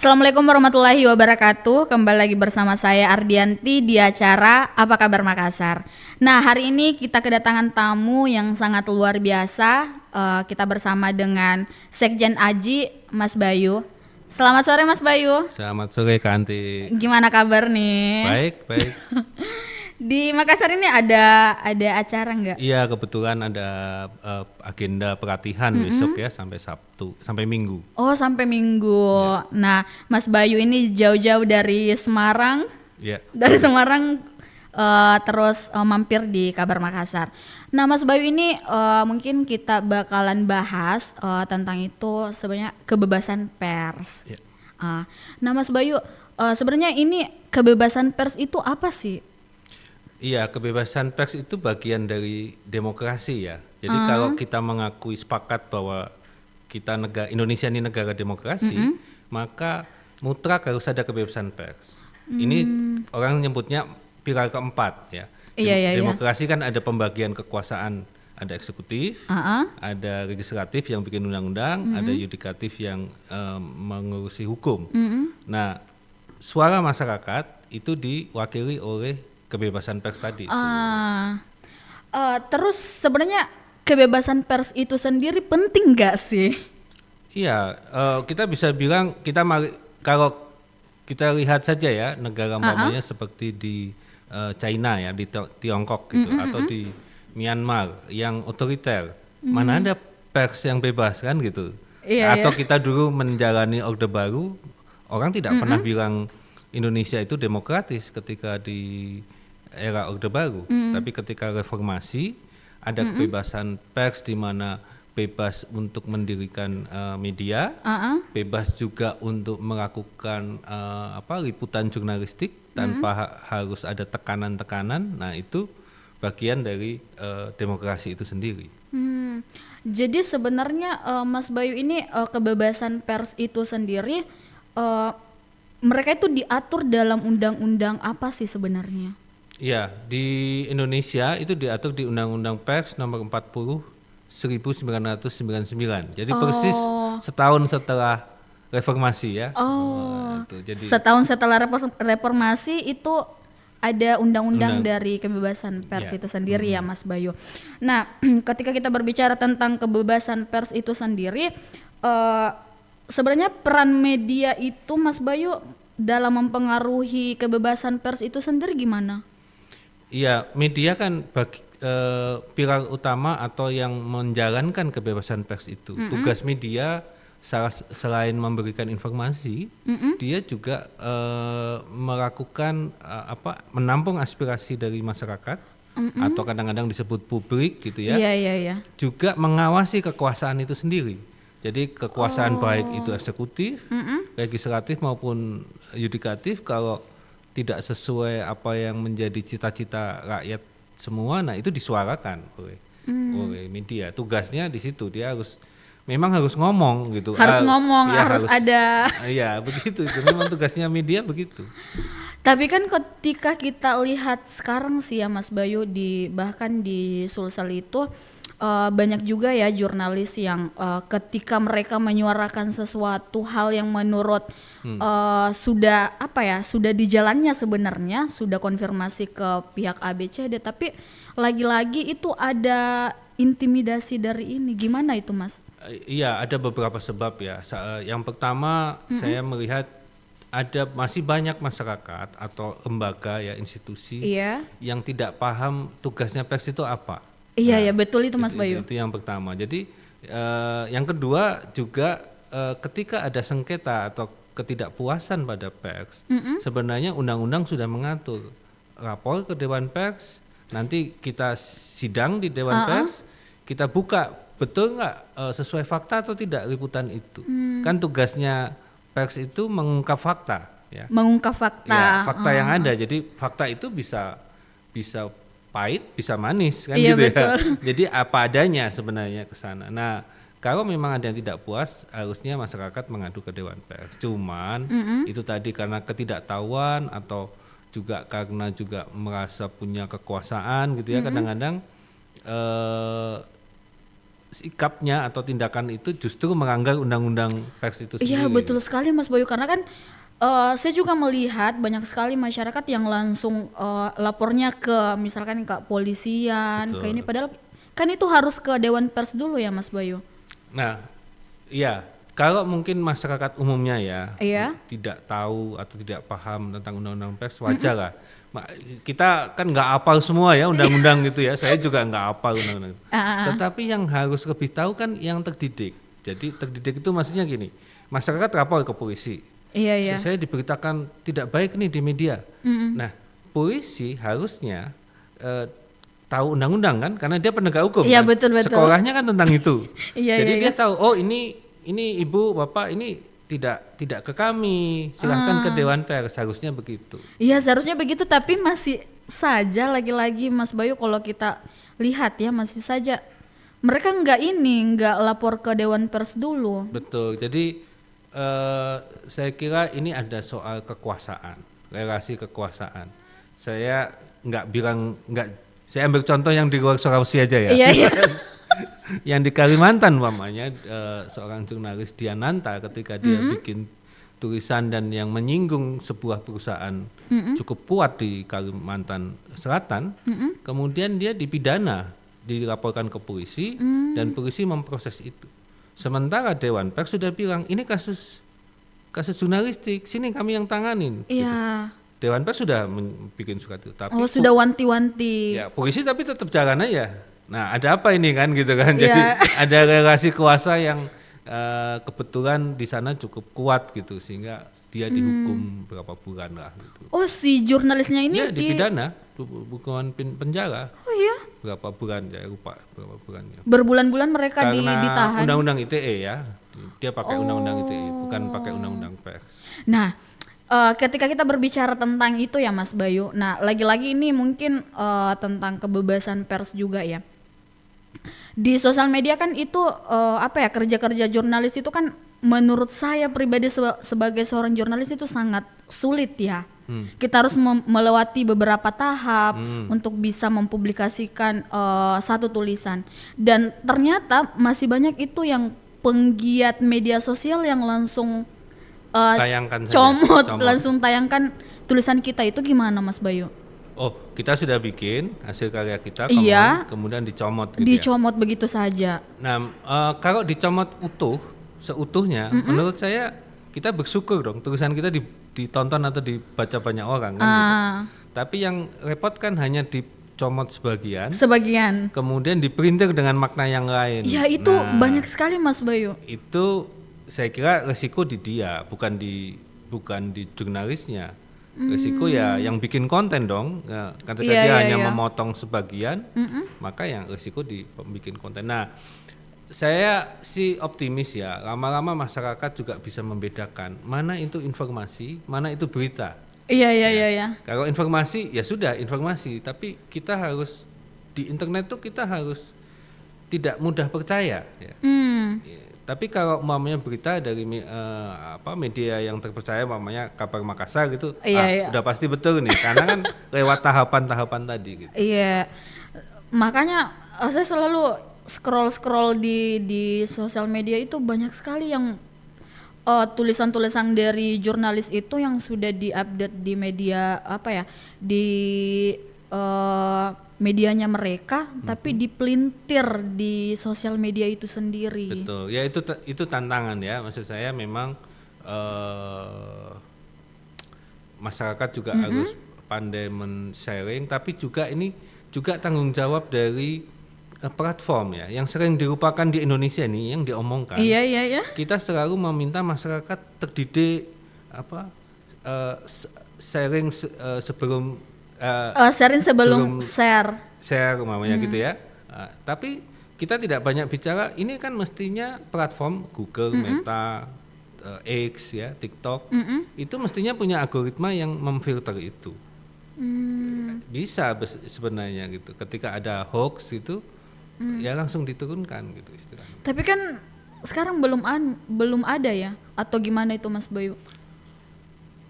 Assalamualaikum warahmatullahi wabarakatuh. Kembali lagi bersama saya Ardianti di acara Apa Kabar Makassar. Nah, hari ini kita kedatangan tamu yang sangat luar biasa. Kita bersama dengan Sekjen Aji, Mas Bayu. Selamat sore Mas Bayu. Selamat sore Kak Anti. Gimana kabar nih? Baik, baik. Di Makassar ini ada acara nggak? Iya, kebetulan ada agenda pelatihan besok ya sampai Sabtu, sampai Minggu. Oh, sampai Minggu. Nah, Mas Bayu ini jauh-jauh dari Semarang. Ya. Dari Semarang terus mampir di Kabar Makassar. Nah, Mas Bayu ini mungkin kita bakalan bahas tentang itu, sebenarnya kebebasan pers. Ya. Nah, Mas Bayu, sebenarnya ini kebebasan pers itu apa sih? Iya, kebebasan pers itu bagian dari demokrasi ya. Jadi kalau kita mengakui sepakat bahwa Indonesia ini negara demokrasi, maka mutlak harus ada kebebasan pers. Ini orang nyebutnya pilar keempat ya. Iya. Demokrasi kan ada pembagian kekuasaan, ada eksekutif, ada legislatif yang bikin undang-undang, ada yudikatif yang mengurusi hukum. Nah, suara masyarakat itu diwakili oleh kebebasan pers tadi. Terus sebenarnya kebebasan pers itu sendiri penting nggak sih? Iya, kita bisa bilang kalau kita lihat saja ya negara umpamanya seperti di China ya, di Tiongkok gitu, atau di Myanmar yang otoriter, mana ada pers yang bebas kan gitu. Atau kita dulu menjalani Orde Baru, orang tidak pernah bilang Indonesia itu demokratis ketika di era Orde Baru, tapi ketika reformasi ada kebebasan pers di mana bebas untuk mendirikan media, bebas juga untuk melakukan liputan jurnalistik tanpa harus ada tekanan-tekanan. Nah, itu bagian dari demokrasi itu sendiri. Jadi sebenarnya Mas Bayu ini kebebasan pers itu sendiri mereka itu diatur dalam undang-undang apa sih sebenarnya? Ya, di Indonesia itu diatur di Undang-Undang Pers nomor 40 1999. Jadi persis setahun setelah reformasi ya. Jadi setahun setelah reformasi itu ada undang-undang dari kebebasan pers itu sendiri ya Mas Bayu. Nah, ketika kita berbicara tentang kebebasan pers itu sendiri, sebenarnya peran media itu Mas Bayu dalam mempengaruhi kebebasan pers itu sendiri gimana? Iya, media kan pilar utama atau yang menjalankan kebebasan pers itu. Tugas media selain memberikan informasi, dia juga melakukan menampung aspirasi dari masyarakat atau kadang-kadang disebut publik gitu ya. Iya. Juga mengawasi kekuasaan itu sendiri. Jadi kekuasaan baik itu eksekutif, legislatif maupun yudikatif, kalau tidak sesuai apa yang menjadi cita-cita rakyat semua, nah itu disuarakan oleh media. Tugasnya di situ, dia memang harus ngomong gitu. Harus ada. Iya, begitu itu. Memang tugasnya media begitu. Tapi kan ketika kita lihat sekarang sih ya Mas Bayu, bahkan di Sulsel itu banyak juga ya jurnalis yang ketika mereka menyuarakan sesuatu hal yang menurut sudah di jalannya sebenarnya, sudah konfirmasi ke pihak ABCD, tapi lagi-lagi itu ada intimidasi dari ini. Gimana itu Mas? Iya, ada beberapa sebab ya. Yang pertama, saya melihat masih banyak masyarakat atau lembaga ya, institusi yang tidak paham tugasnya pers itu apa. Iya, betul itu Mas Bayu. Itu yang pertama. Jadi yang kedua juga ketika ada sengketa atau ketidakpuasan pada pers, sebenarnya undang-undang sudah mengatur lapor ke Dewan Pers, nanti kita sidang di Dewan Pers, kita buka betul nggak sesuai fakta atau tidak liputan itu. Kan tugasnya pers itu mengungkap fakta. Ya. Mengungkap fakta. Ya, fakta yang ada. Jadi fakta itu bisa pahit, bisa manis kan iya, gitu betul. ya. Jadi apa adanya sebenarnya ke sana. Nah, kalau memang ada yang tidak puas, harusnya masyarakat mengadu ke Dewan Pers. Cuman itu tadi karena ketidaktahuan atau juga karena juga merasa punya kekuasaan gitu ya, kadang-kadang sikapnya atau tindakan itu justru melanggar undang-undang pers itu sendiri. Iya betul sekali Mas Bayu, karena kan saya juga melihat banyak sekali masyarakat yang langsung lapornya ke misalkan ke polisian, ke ini, padahal kan itu harus ke Dewan Pers dulu ya Mas Bayu. Nah, iya, kalau mungkin masyarakat umumnya ya tidak tahu atau tidak paham tentang undang-undang pers, wajar lah. Kita kan nggak hafal semua ya undang-undang gitu ya, saya juga nggak hafal undang-undang. Tetapi yang harus lebih tahu kan yang terdidik. Jadi terdidik itu maksudnya gini, masyarakat lapor ke polisi. Iya. Saya diberitakan tidak baik nih di media. Nah, polisi harusnya tahu undang-undang kan, karena dia penegak hukum. Iya, kan? betul. Sekolahnya kan tentang itu. Jadi dia Iya. tahu, oh ini ibu bapak ini tidak ke kami, silahkan ke Dewan Pers, harusnya begitu. Iya seharusnya begitu, tapi masih saja lagi-lagi Mas Bayu kalau kita lihat ya masih saja mereka nggak lapor ke Dewan Pers dulu. Betul, jadi saya kira ini ada soal kekuasaan, relasi kekuasaan. Saya saya ambil contoh yang di luar Sulawesi aja ya. Iya. Yang di Kalimantan umpamanya seorang jurnalis Diananta ketika dia bikin tulisan dan yang menyinggung sebuah perusahaan cukup kuat di Kalimantan Selatan, kemudian dia dipidana, dilaporkan ke polisi dan polisi memproses itu. Sementara Dewan Pers sudah bilang ini kasus jurnalistik, sini kami yang tanganin. Iya. Gitu. Dewan Pers sudah bikin surat itu, tapi sudah wanti-wanti. Ya, polisi tapi tetap jalan aja. Nah, ada apa ini kan gitu kan? Jadi ada relasi kuasa yang kebetulan di sana cukup kuat gitu sehingga dia dihukum berapa bulan lah gitu. Oh, si jurnalisnya ini dipidana, hukuman penjara. Oh iya. Berapa bulan ya, lupa berapa bulannya. Berbulan-bulan mereka Karena ditahan. Undang-undang ITE ya. Dia pakai undang-undang ITE, bukan pakai undang-undang pers. Nah, ketika kita berbicara tentang itu ya Mas Bayu. Nah, lagi-lagi ini mungkin tentang kebebasan pers juga ya. Di sosial media kan itu kerja-kerja jurnalis itu kan menurut saya pribadi sebagai seorang jurnalis itu sangat sulit ya. Kita harus melewati beberapa tahap untuk bisa mempublikasikan satu tulisan, dan ternyata masih banyak itu yang penggiat media sosial yang langsung comot, langsung tayangkan tulisan kita. Itu gimana Mas Bayu? Oh, kita sudah bikin hasil karya kita, kemudian dicomot gitu. Dicomot begitu saja. Nah, kalau dicomot seutuhnya, menurut saya kita bersyukur dong tulisan kita ditonton atau dibaca banyak orang kan gitu. Tapi yang repot kan hanya dicomot sebagian. Kemudian diprinter dengan makna yang lain. Ya itu banyak sekali Mas Bayu. Itu saya kira resiko di dia, bukan di jurnalisnya. Resiko ya yang bikin konten dong, ketika dia hanya memotong sebagian, maka yang resiko di bikin konten. Nah, saya sih optimis ya, lama-lama masyarakat juga bisa membedakan mana itu informasi, mana itu berita. Iya. Kalau informasi ya sudah informasi, tapi kita harus di internet tuh kita harus tidak mudah percaya. Ya. Tapi kalau umpamanya berita dari media yang terpercaya, umpamanya Kabar Makassar gitu, udah pasti betul nih, karena kan lewat tahapan-tahapan tadi gitu. Iya, makanya saya selalu scroll di sosial media itu banyak sekali yang tulisan-tulisan dari jurnalis itu yang sudah diupdate di media di medianya mereka, tapi dipelintir di sosial media itu sendiri. Betul, ya itu tantangan ya. Maksud saya memang masyarakat juga harus pandai men-sharing, tapi juga ini juga tanggung jawab dari platform ya, yang sering dilupakan di Indonesia nih, yang diomongkan. Iya. Kita selalu meminta masyarakat terdidik sharing sebelum sharing sebelum share umpamanya gitu ya. Tapi kita tidak banyak bicara, ini kan mestinya platform Google, Meta, X ya, TikTok, itu mestinya punya algoritma yang memfilter itu. Bisa sebenarnya gitu. Ketika ada hoax itu ya langsung diturunkan gitu istilahnya. Tapi kan sekarang belum ada ya, atau gimana itu Mas Bayu?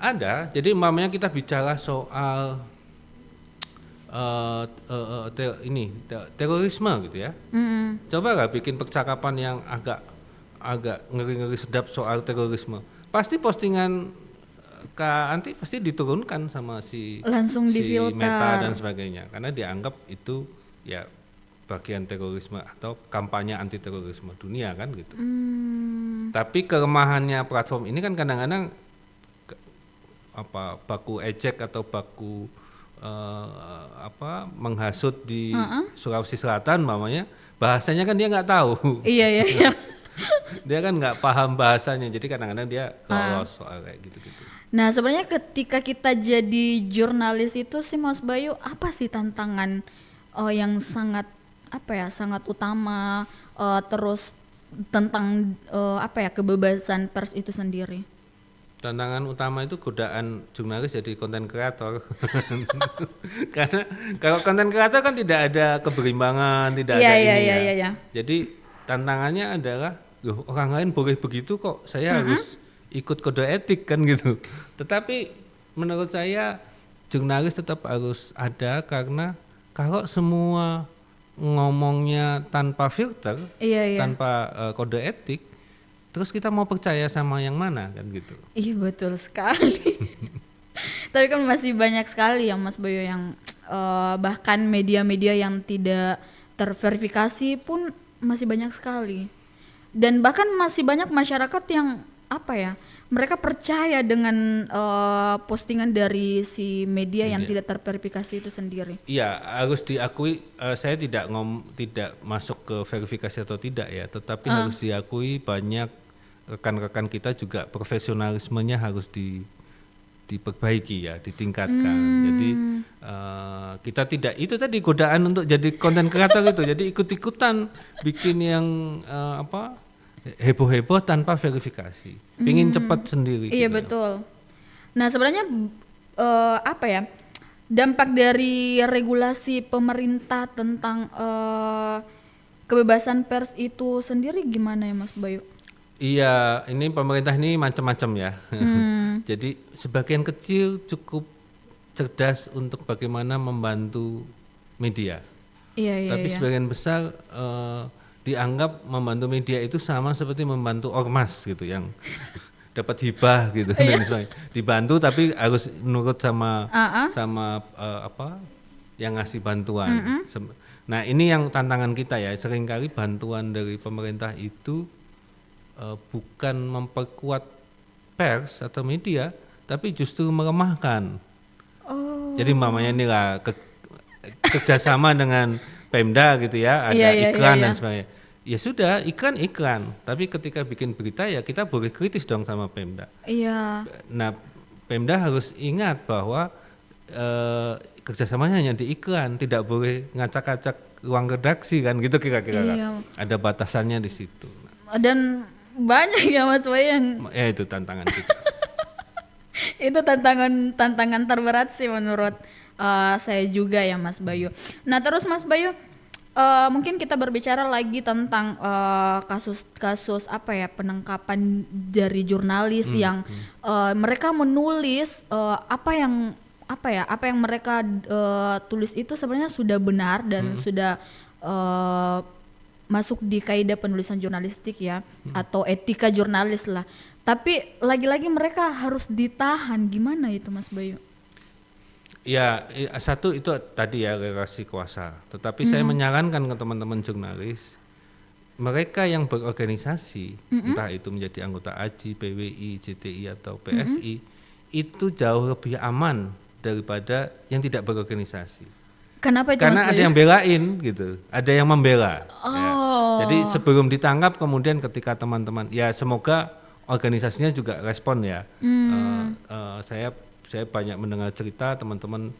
Ada. Jadi umpamanya kita bicara soal terorisme gitu ya. Coba nggak bikin percakapan yang agak ngeri-ngeri sedap soal terorisme. Pasti postingan Kak Anti pasti diturunkan sama langsung si difilter Meta dan sebagainya, karena dianggap itu ya bagian terorisme atau kampanye anti terorisme dunia kan gitu. Tapi kelemahannya platform ini kan kadang-kadang baku ejek atau baku menghasut di Sulawesi Selatan mamanya, bahasanya kan dia nggak tahu. Iya. Dia kan nggak paham bahasanya, jadi kadang-kadang dia lolos soal kayak gitu-gitu. Nah sebenarnya ketika kita jadi jurnalis itu sih Mas Bayu, apa sih tantangan yang sangat sangat utama, terus tentang kebebasan pers itu sendiri? Tantangan utama itu godaan jurnalis jadi konten kreator. Karena kalau konten kreator kan tidak ada keberimbangan, tidak ada ini ya. Jadi tantangannya adalah, loh, orang lain boleh begitu kok, saya harus ikut kode etik kan gitu. Tetapi menurut saya jurnalis tetap harus ada, karena kalau semua ngomongnya tanpa filter, tanpa kode etik, terus kita mau percaya sama yang mana kan gitu. Iya betul sekali. Tapi kan masih banyak sekali yang Mas Bayu yang bahkan media-media yang tidak terverifikasi pun masih banyak sekali. Dan bahkan masih banyak masyarakat yang mereka percaya dengan postingan dari si media yang tidak terverifikasi itu sendiri. Iya, harus diakui, saya tidak masuk ke verifikasi atau tidak ya, tetapi harus diakui banyak rekan-rekan kita juga profesionalismenya harus diperbaiki ya, ditingkatkan. Jadi kita tidak, itu tadi godaan untuk jadi konten kreator itu, jadi ikut-ikutan bikin yang heboh-heboh tanpa verifikasi, pingin cepat sendiri. Iya gitu. Betul. Nah sebenarnya dampak dari regulasi pemerintah tentang kebebasan pers itu sendiri gimana ya Mas Bayu? Iya, ini pemerintah ini macam-macam ya. Jadi sebagian kecil cukup cerdas untuk bagaimana membantu media. Tapi sebagian besar dianggap membantu media itu sama seperti membantu ormas gitu, yang dapat hibah gitu dan sebagainya. Dibantu tapi harus nurut sama yang ngasih bantuan. Nah ini yang tantangan kita ya, seringkali bantuan dari pemerintah itu bukan memperkuat pers atau media, tapi justru melemahkan. Jadi mamanya ini lah kerjasama dengan Pemda gitu ya, ada iklan dan sebagainya. Ya sudah, iklan, tapi ketika bikin berita ya kita boleh kritis dong sama Pemda. Iya. Nah Pemda harus ingat bahwa kerjasamanya hanya di iklan, tidak boleh ngacak-ngacak ruang redaksi kan gitu kira-kira. Ada batasannya di situ. Dan banyak ya Mas Bayu yang itu tantangan kita. Itu tantangan terberat sih menurut saya juga ya Mas Bayu. Nah terus Mas Bayu, mungkin kita berbicara lagi tentang kasus penangkapan dari jurnalis yang mereka menulis apa yang mereka tulis itu sebenarnya sudah benar dan sudah masuk di kaidah penulisan jurnalistik ya, atau etika jurnalis lah. Tapi lagi-lagi mereka harus ditahan, gimana itu Mas Bayu? Ya, satu itu tadi ya, relasi kuasa. Tetapi saya menyarankan ke teman-teman jurnalis, mereka yang berorganisasi, entah itu menjadi anggota AJI, PWI, JTI atau PFI, itu jauh lebih aman daripada yang tidak berorganisasi. Kenapa itu Karena Mas Bayu? ada yang belain gitu, ada yang membela. Ya. Jadi sebelum ditangkap kemudian ketika teman-teman, ya semoga organisasinya juga respon ya. Saya banyak mendengar cerita teman-teman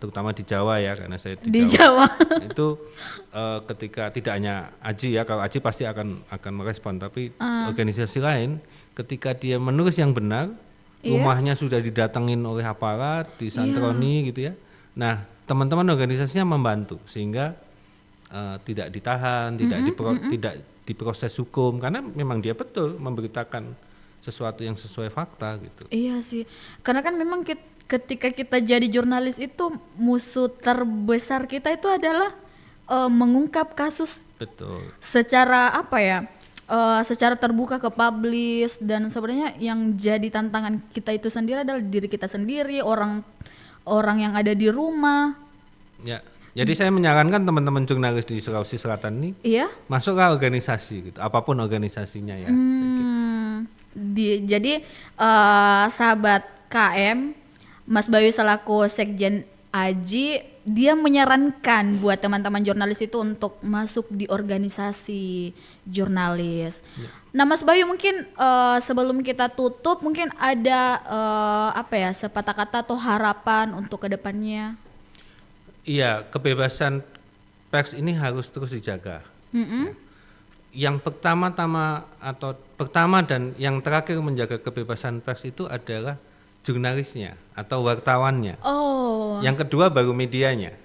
terutama di Jawa ya, karena saya di Jawa. Itu ketika tidak hanya AJI ya, kalau AJI pasti akan merespon, tapi organisasi lain ketika dia menulis yang benar, rumahnya sudah didatengin oleh aparat, disantroni gitu ya. Nah, teman-teman organisasinya membantu sehingga tidak ditahan, tidak diproses hukum, karena memang dia betul memberitakan sesuatu yang sesuai fakta gitu. Iya sih, karena kan memang ketika kita jadi jurnalis itu musuh terbesar kita itu adalah mengungkap kasus Betul. secara apa ya? Secara terbuka ke publis, dan sebenarnya yang jadi tantangan kita itu sendiri adalah diri kita sendiri, orang yang ada di rumah. Ya. Jadi saya menyarankan teman-teman jurnalis di Sulawesi Selatan ini masuk ke organisasi gitu, apapun organisasinya ya. Jadi sahabat KM, Mas Bayu selaku Sekjen Aji, dia menyarankan buat teman-teman jurnalis itu untuk masuk di organisasi jurnalis. Nah, Mas Bayu mungkin sebelum kita tutup mungkin ada sepatah kata atau harapan untuk kedepannya. Iya, kebebasan pers ini harus terus dijaga. Yang pertama dan yang terakhir menjaga kebebasan pers itu adalah jurnalisnya atau wartawannya. Yang kedua baru medianya.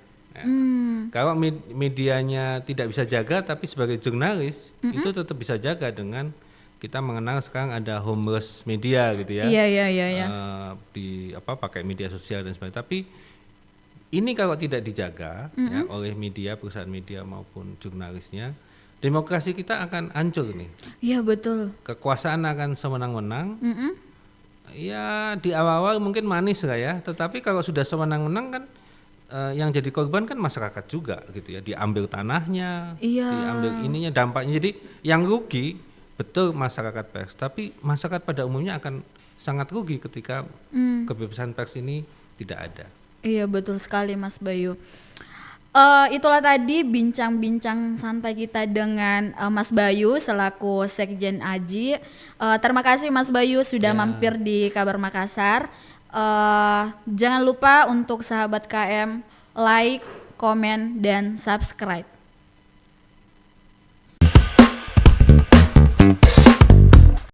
Kalau medianya tidak bisa jaga, tapi sebagai jurnalis itu tetap bisa jaga dengan kita mengenal sekarang ada homeless media gitu ya. Iya. Pakai media sosial dan sebagainya. Tapi ini kalau tidak dijaga ya, oleh media, perusahaan media maupun jurnalisnya, demokrasi kita akan hancur nih. Iya betul. Kekuasaan akan sewenang-wenang. Ya di awal-awal mungkin manis lah ya, tetapi kalau sudah sewenang-wenang kan yang jadi korban kan masyarakat juga gitu ya, diambil tanahnya, diambil ininya, dampaknya. Jadi yang rugi betul masyarakat pers, tapi masyarakat pada umumnya akan sangat rugi ketika kebebasan pers ini tidak ada. Iya betul sekali Mas Bayu. Itulah tadi bincang-bincang santai kita dengan Mas Bayu selaku Sekjen Aji. Terima kasih Mas Bayu sudah mampir di Kabar Makassar. Jangan lupa untuk sahabat KM like, komen, dan subscribe.